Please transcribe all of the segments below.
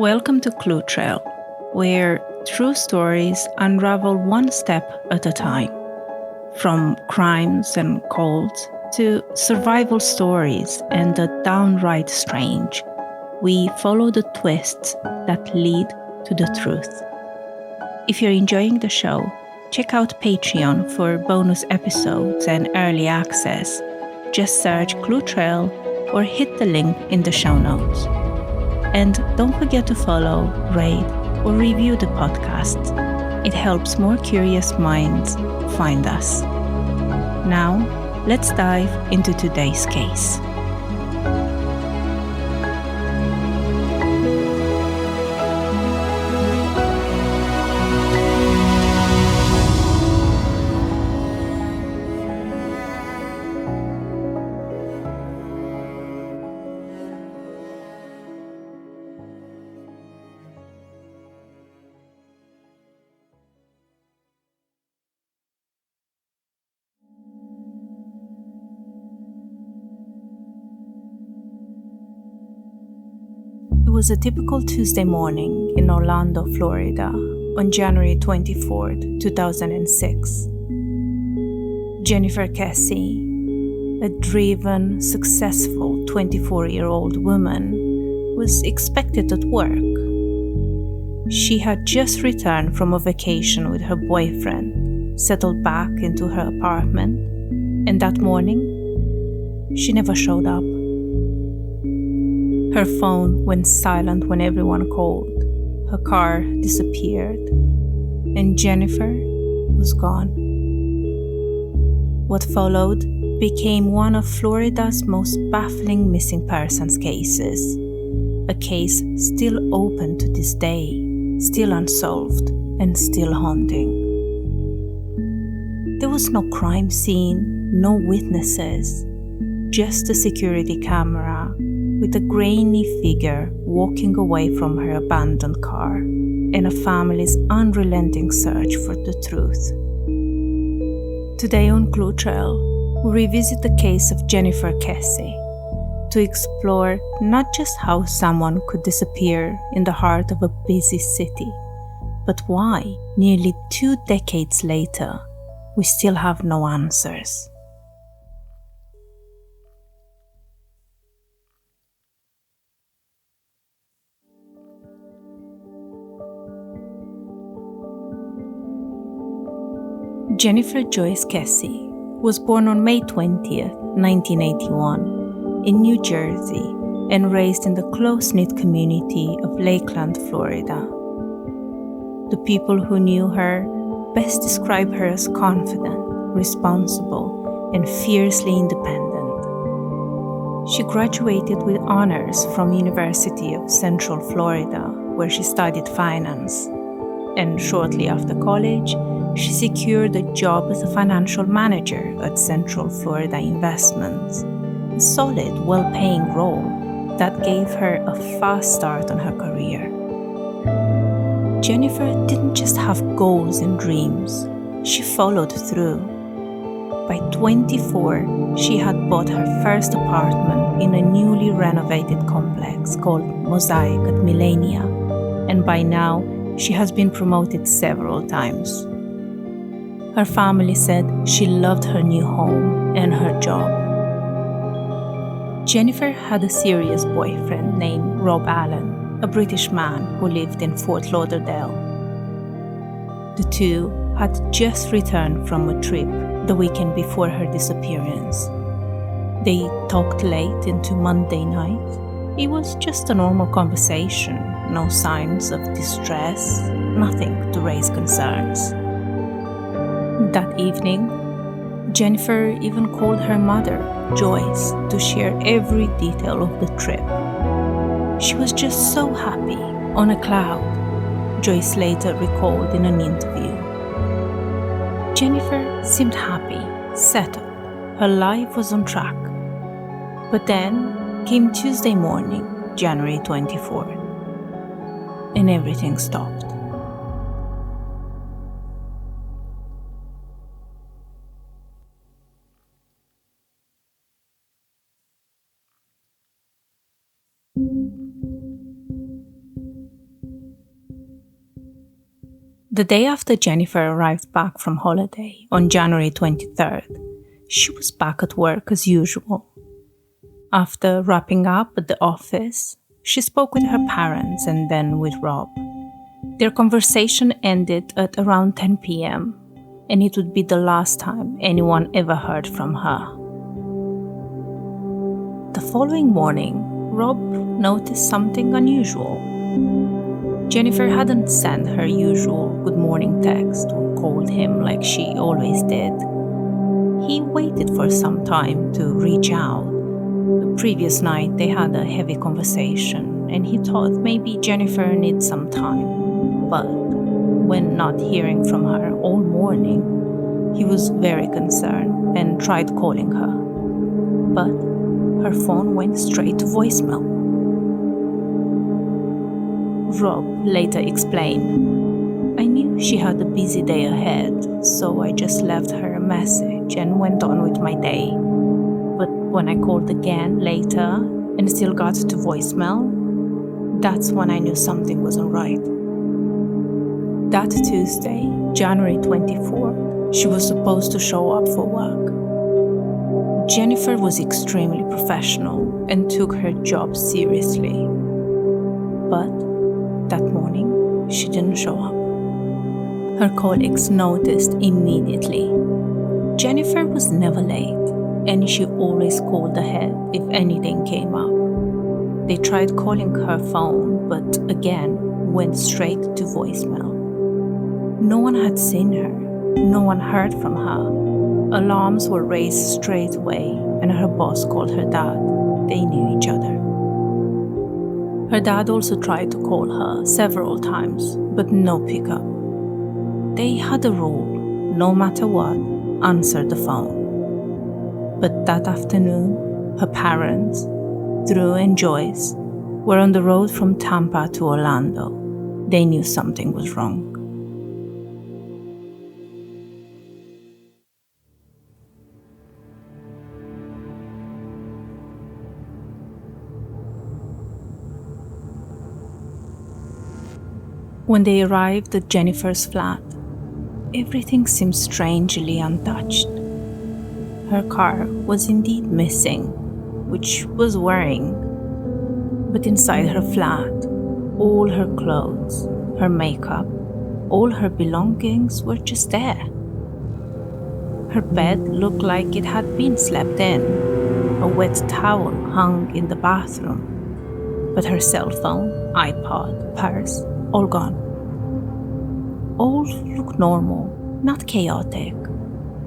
Welcome to Clue Trail, where true stories unravel one step at a time. From crimes and cults to survival stories and the downright strange, we follow the twists that lead to the truth. If you're enjoying the show, check out Patreon for bonus episodes and early access. Just search Clue Trail or hit the link in the show notes. And don't forget to follow, rate, or review the podcast. It helps more curious minds find us. Now, let's dive into today's case. It was a typical Tuesday morning in Orlando, Florida, on January 24th, 2006. Jennifer Kesse, a driven, successful 24-year-old woman, was expected at work. She had just returned from a vacation with her boyfriend, settled back into her apartment, and that morning, she never showed up. Her phone went silent when everyone called, her car disappeared, and Jennifer was gone. What followed became one of Florida's most baffling missing persons cases, a case still open to this day, still unsolved, and still haunting. There was no crime scene, no witnesses, just a security camera with a grainy figure walking away from her abandoned car and a family's unrelenting search for the truth. Today on Clue Trail, we revisit the case of Jennifer Kesse to explore not just how someone could disappear in the heart of a busy city, but why, nearly 2 decades later, we still have no answers. Jennifer Joyce Kesse was born on May 20th, 1981, in New Jersey and raised in the close-knit community of Lakeland, Florida. The people who knew her best describe her as confident, responsible, and fiercely independent. She graduated with honors from University of Central Florida, where she studied finance, and shortly after college, she secured a job as a financial manager at Central Florida Investments, a solid, well-paying role that gave her a fast start on her career. Jennifer didn't just have goals and dreams, she followed through. By 24, she had bought her first apartment in a newly renovated complex called Mosaic at Millenia, and by now, she has been promoted several times. Her family said she loved her new home and her job. Jennifer had a serious boyfriend named Rob Allen, a British man who lived in Fort Lauderdale. The two had just returned from a trip the weekend before her disappearance. They talked late into Monday night. It was just a normal conversation, no signs of distress, nothing to raise concerns. That evening, Jennifer even called her mother, Joyce, to share every detail of the trip. She was just so happy, on a cloud, Joyce later recalled in an interview. Jennifer seemed happy, settled, her life was on track. But then came Tuesday morning, January 24th, and everything stopped. The day after Jennifer arrived back from holiday, on January 23rd, she was back at work as usual. After wrapping up at the office, she spoke with her parents and then with Rob. Their conversation ended at around 10 p.m., and it would be the last time anyone ever heard from her. The following morning, Rob noticed something unusual. Jennifer hadn't sent her usual good morning text or called him like she always did. He waited for some time to reach out. The previous night they had a heavy conversation and he thought maybe Jennifer needs some time. But when not hearing from her all morning, he was very concerned and tried calling her. But her phone went straight to voicemail. Rob later explained, "I knew she had a busy day ahead, so I just left her a message and went on with my day. But when I called again later and still got to voicemail, that's when I knew something wasn't right." That Tuesday, January 24th, she was supposed to show up for work. Jennifer was extremely professional and took her job seriously. But that morning, she didn't show up. Her colleagues noticed immediately. Jennifer was never late, and she always called ahead if anything came up. They tried calling her phone, but again, went straight to voicemail. No one had seen her. No one heard from her. Alarms were raised straight away, and her boss called her dad. They knew each other. Her dad also tried to call her several times, but no pickup. They had a rule, no matter what, answer the phone. But that afternoon, her parents, Drew and Joyce, were on the road from Tampa to Orlando. They knew something was wrong. When they arrived at Jennifer's flat, everything seemed strangely untouched. Her car was indeed missing, which was worrying. But inside her flat, all her clothes, her makeup, all her belongings were just there. Her bed looked like it had been slept in. A wet towel hung in the bathroom. But her cell phone, iPod, purse, all gone. All looked normal, not chaotic,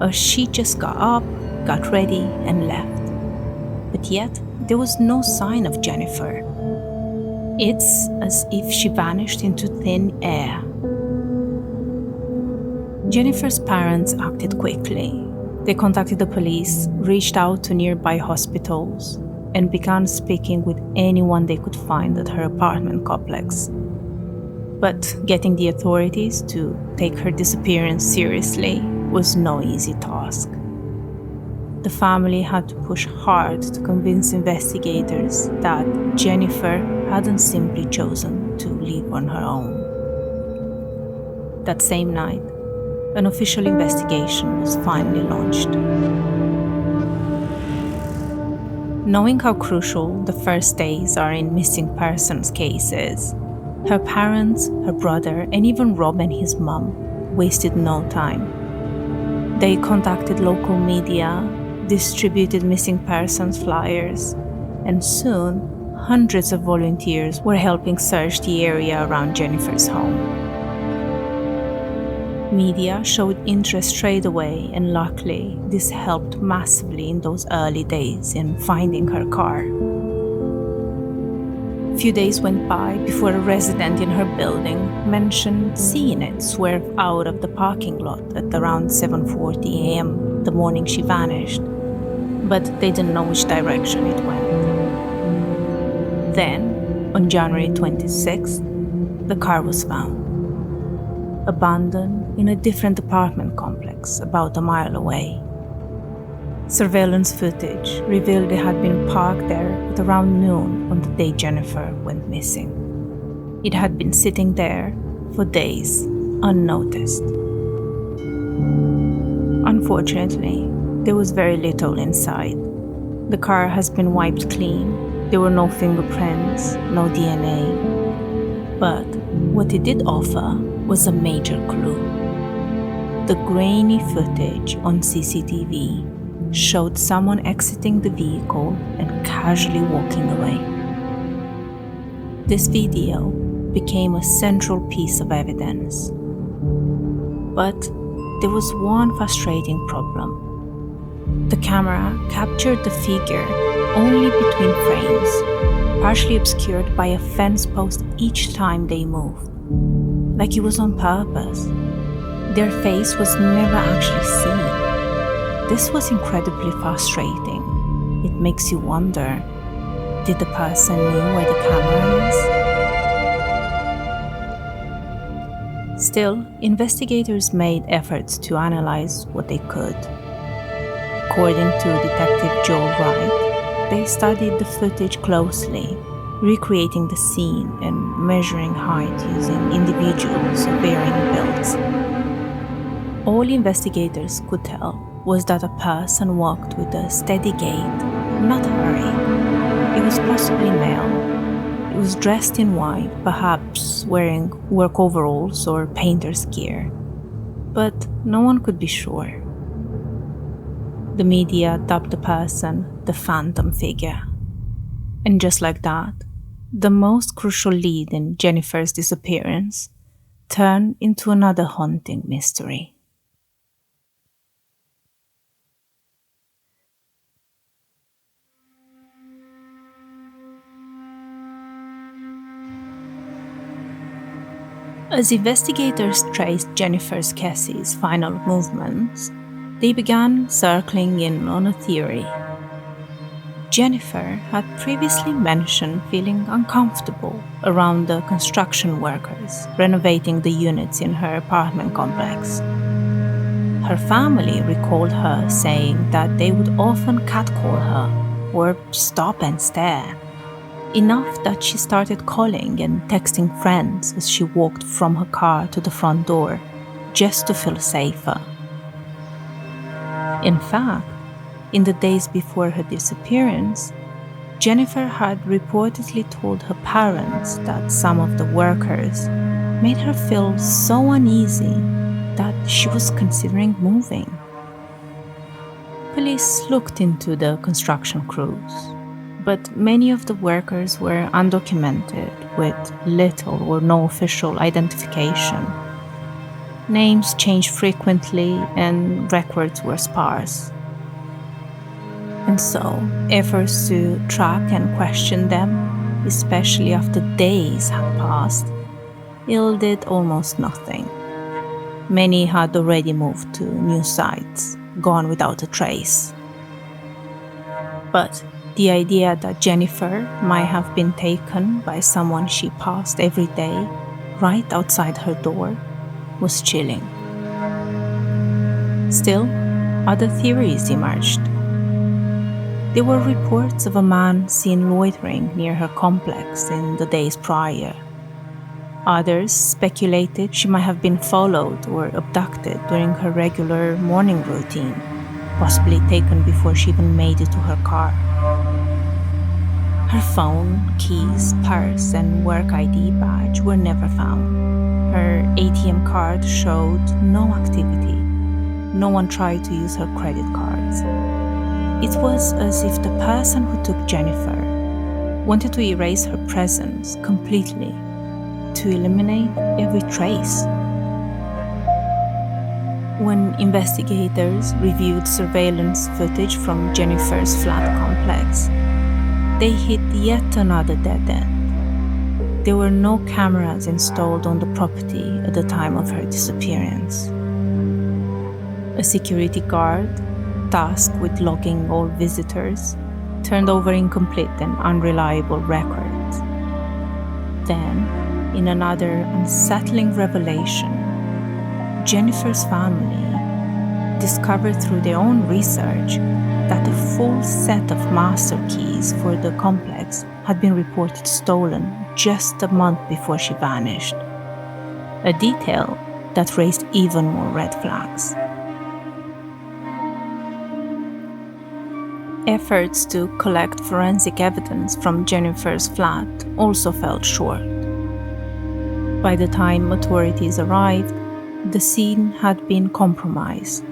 as she just got up, got ready, and left. But yet, there was no sign of Jennifer. It's as if she vanished into thin air. Jennifer's parents acted quickly. They contacted the police, reached out to nearby hospitals, and began speaking with anyone they could find at her apartment complex. But getting the authorities to take her disappearance seriously was no easy task. The family had to push hard to convince investigators that Jennifer hadn't simply chosen to leave on her own. That same night, an official investigation was finally launched. Knowing how crucial the first days are in missing persons cases, her parents, her brother, and even Rob and his mom wasted no time. They contacted local media, distributed missing persons flyers, and soon hundreds of volunteers were helping search the area around Jennifer's home. Media showed interest straight away, and luckily this helped massively in those early days in finding her car. A few days went by before a resident in her building mentioned seeing it swerve out of the parking lot at around 7:40 a.m. the morning she vanished, but they didn't know which direction it went. Then, on January 26th, the car was found, abandoned in a different apartment complex about a mile away. Surveillance footage revealed it had been parked there at around noon on the day Jennifer went missing. It had been sitting there for days, unnoticed. Unfortunately, there was very little inside. The car has been wiped clean. There were no fingerprints, no DNA. But what it did offer was a major clue. The grainy footage on CCTV showed someone exiting the vehicle and casually walking away. This video became a central piece of evidence. But there was one frustrating problem. The camera captured the figure only between frames, partially obscured by a fence post each time they moved, like it was on purpose. Their face was never actually seen. This was incredibly frustrating. It makes you wonder, did the person know where the camera is? Still, investigators made efforts to analyze what they could. According to Detective Joel Wright, they studied the footage closely, recreating the scene and measuring height using individuals of varying builds. All investigators could tell was that a person walked with a steady gait, not a hurry. It was possibly male. It was dressed in white, perhaps wearing work overalls or painter's gear. But no one could be sure. The media dubbed the person the phantom figure. And just like that, the most crucial lead in Jennifer's disappearance turned into another haunting mystery. As investigators traced Jennifer Kesse's final movements, they began circling in on a theory. Jennifer had previously mentioned feeling uncomfortable around the construction workers renovating the units in her apartment complex. Her family recalled her saying that they would often catcall her or stop and stare, enough that she started calling and texting friends as she walked from her car to the front door just to feel safer. In fact, in the days before her disappearance, Jennifer had reportedly told her parents that some of the workers made her feel so uneasy that she was considering moving. Police looked into the construction crews, but many of the workers were undocumented with little or no official identification. Names changed frequently and records were sparse. And so, efforts to track and question them, especially after days had passed, yielded almost nothing. Many had already moved to new sites, gone without a trace. But the idea that Jennifer might have been taken by someone she passed every day, right outside her door, was chilling. Still, other theories emerged. There were reports of a man seen loitering near her complex in the days prior. Others speculated she might have been followed or abducted during her regular morning routine, possibly taken before she even made it to her car. Her phone, keys, purse, and work ID badge were never found. Her ATM card showed no activity. No one tried to use her credit cards. It was as if the person who took Jennifer wanted to erase her presence completely, to eliminate every trace. When investigators reviewed surveillance footage from Jennifer's flat complex, they hit yet another dead end. There were no cameras installed on the property at the time of her disappearance. A security guard, tasked with logging all visitors, turned over incomplete and unreliable records. Then, in another unsettling revelation, Jennifer's family discovered through their own research that a full set of master keys for the complex had been reported stolen just a month before she vanished. A detail that raised even more red flags. Efforts to collect forensic evidence from Jennifer's flat also fell short. By the time authorities arrived, the scene had been compromised.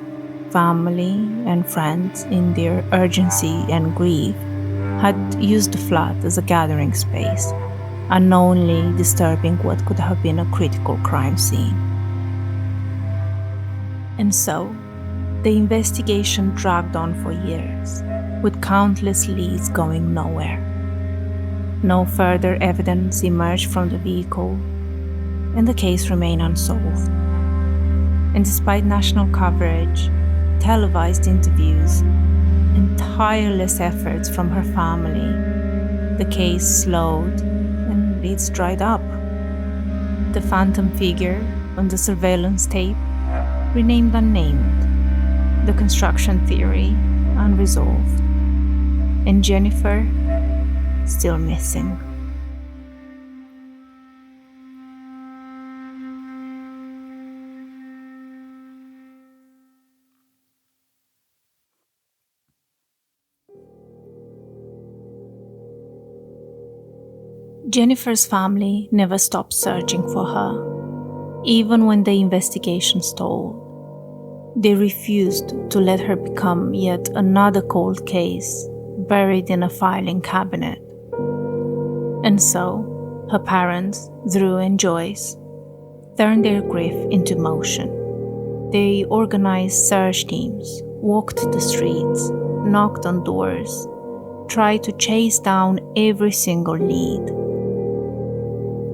Family and friends, in their urgency and grief, had used the flat as a gathering space, unknowingly disturbing what could have been a critical crime scene. And so, the investigation dragged on for years, with countless leads going nowhere. No further evidence emerged from the vehicle, and the case remained unsolved. And despite national coverage, televised interviews, and tireless efforts from her family, the case slowed and leads dried up. The phantom figure on the surveillance tape remained unnamed, the construction theory unresolved, and Jennifer still missing. Jennifer's family never stopped searching for her, even when the investigation stalled. They refused to let her become yet another cold case buried in a filing cabinet. And so, her parents, Drew and Joyce, turned their grief into motion. They organized search teams, walked the streets, knocked on doors, tried to chase down every single lead.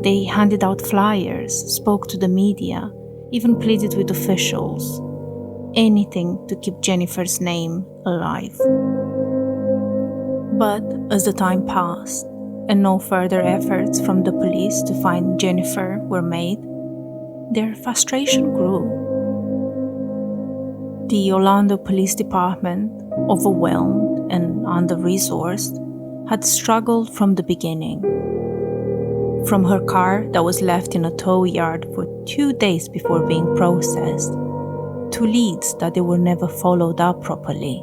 They handed out flyers, spoke to the media, even pleaded with officials. Anything to keep Jennifer's name alive. But as the time passed, and no further efforts from the police to find Jennifer were made, their frustration grew. The Orlando Police Department, overwhelmed and under-resourced, had struggled from the beginning. From her car that was left in a tow yard for 2 days before being processed, to leads that they were never followed up properly.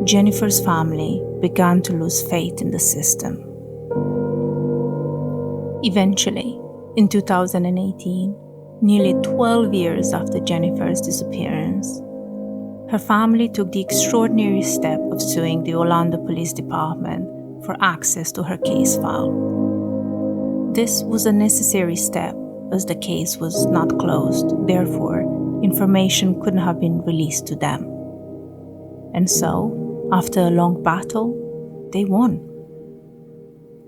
Jennifer's family began to lose faith in the system. Eventually, in 2018, nearly 12 years after Jennifer's disappearance, her family took the extraordinary step of suing the Orlando Police Department for access to her case file. This was a necessary step as the case was not closed, therefore, information couldn't have been released to them. And so, after a long battle, they won.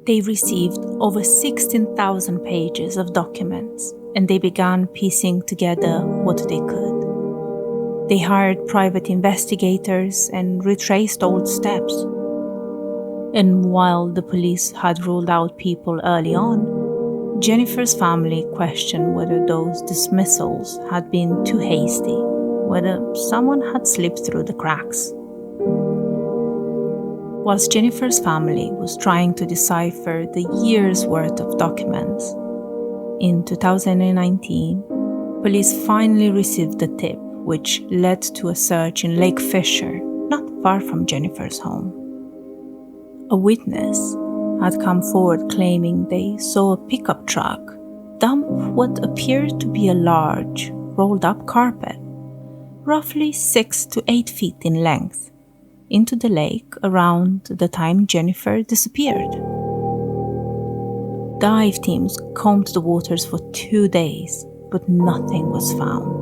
They received over 16,000 pages of documents, and they began piecing together what they could. They hired private investigators and retraced old steps. And while the police had ruled out people early on, Jennifer's family questioned whether those dismissals had been too hasty, whether someone had slipped through the cracks. Whilst Jennifer's family was trying to decipher the years' worth of documents, in 2019, police finally received the tip, which led to a search in Lake Fisher, not far from Jennifer's home. A witness had come forward claiming they saw a pickup truck dump what appeared to be a large, rolled-up carpet, roughly 6 to 8 feet in length, into the lake around the time Jennifer disappeared. Dive teams combed the waters for 2 days, but nothing was found.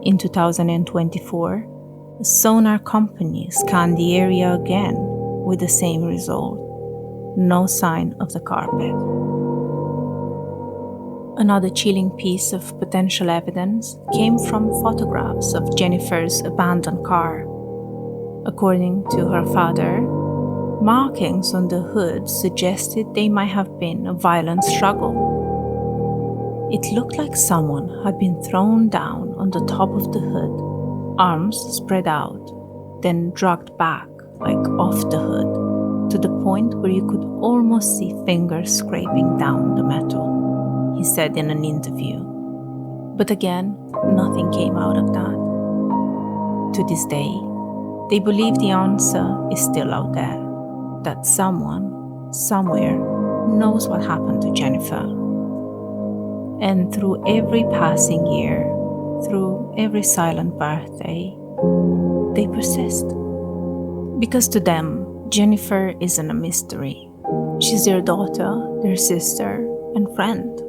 In 2024, a sonar company scanned the area again with the same result. No sign of the carpet. Another chilling piece of potential evidence came from photographs of Jennifer's abandoned car. According to her father, markings on the hood suggested they might have been a violent struggle. It looked like someone had been thrown down on the top of the hood, arms spread out, then dragged back, like off the hood, to the point where you could almost see fingers scraping down the metal. he said in an interview. But again, nothing came out of that. To this day, they believe the answer is still out there, that someone, somewhere, knows what happened to Jennifer. And through every passing year, through every silent birthday, they persist. Because to them, Jennifer isn't a mystery. She's their daughter, their sister, and friend.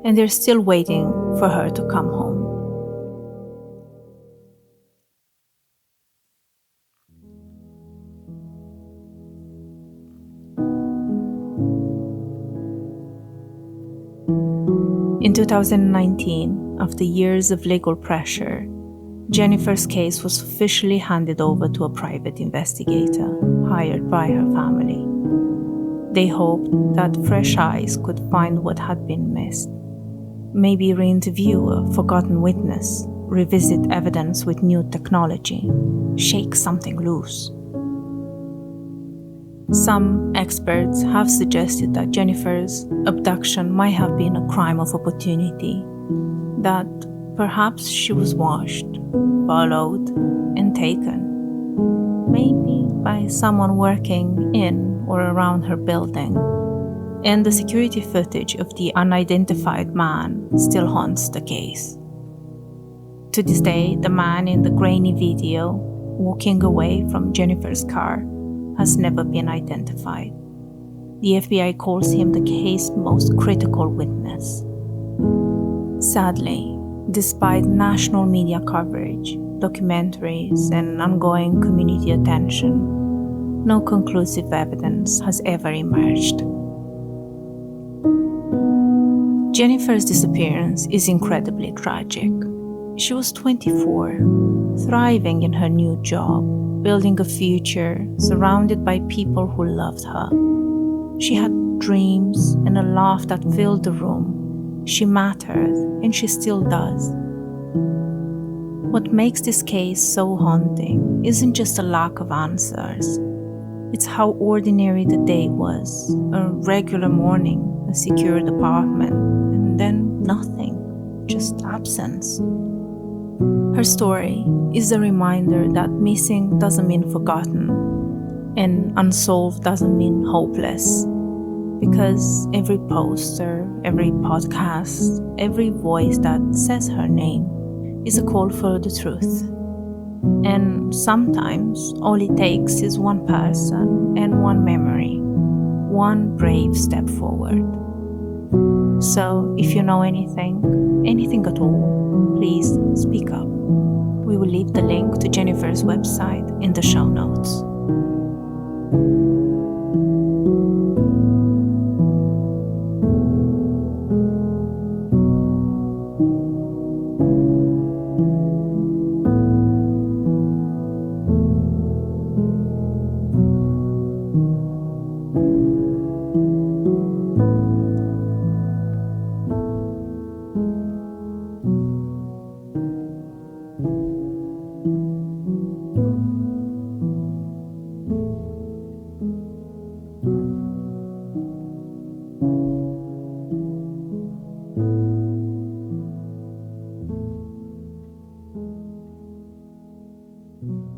And they're still waiting for her to come home. In 2019, after years of legal pressure, Jennifer's case was officially handed over to a private investigator hired by her family. They hoped that fresh eyes could find what had been missed. Maybe re-interview a forgotten witness, revisit evidence with new technology, shake something loose. Some experts have suggested that Jennifer's abduction might have been a crime of opportunity, that perhaps she was watched, followed, and taken, maybe by someone working in or around her building, and the security footage of the unidentified man still haunts the case. To this day, the man in the grainy video walking away from Jennifer's car has never been identified. The FBI calls him the case's most critical witness. Sadly, despite national media coverage, documentaries, and ongoing community attention, no conclusive evidence has ever emerged. Jennifer's disappearance is incredibly tragic. She was 24, thriving in her new job, building a future, surrounded by people who loved her. She had dreams and a laugh that filled the room. She mattered, and she still does. What makes this case so haunting isn't just a lack of answers. It's how ordinary the day was. A regular morning, a secured apartment, and then nothing, just absence. Her story is a reminder that missing doesn't mean forgotten, and unsolved doesn't mean hopeless. Because every poster, every podcast, every voice that says her name is a call for the truth. And sometimes all it takes is one person and one memory, one brave step forward. So if you know anything at all, please speak up. We will leave the link to Jennifer's website in the show notes. Mm-hmm.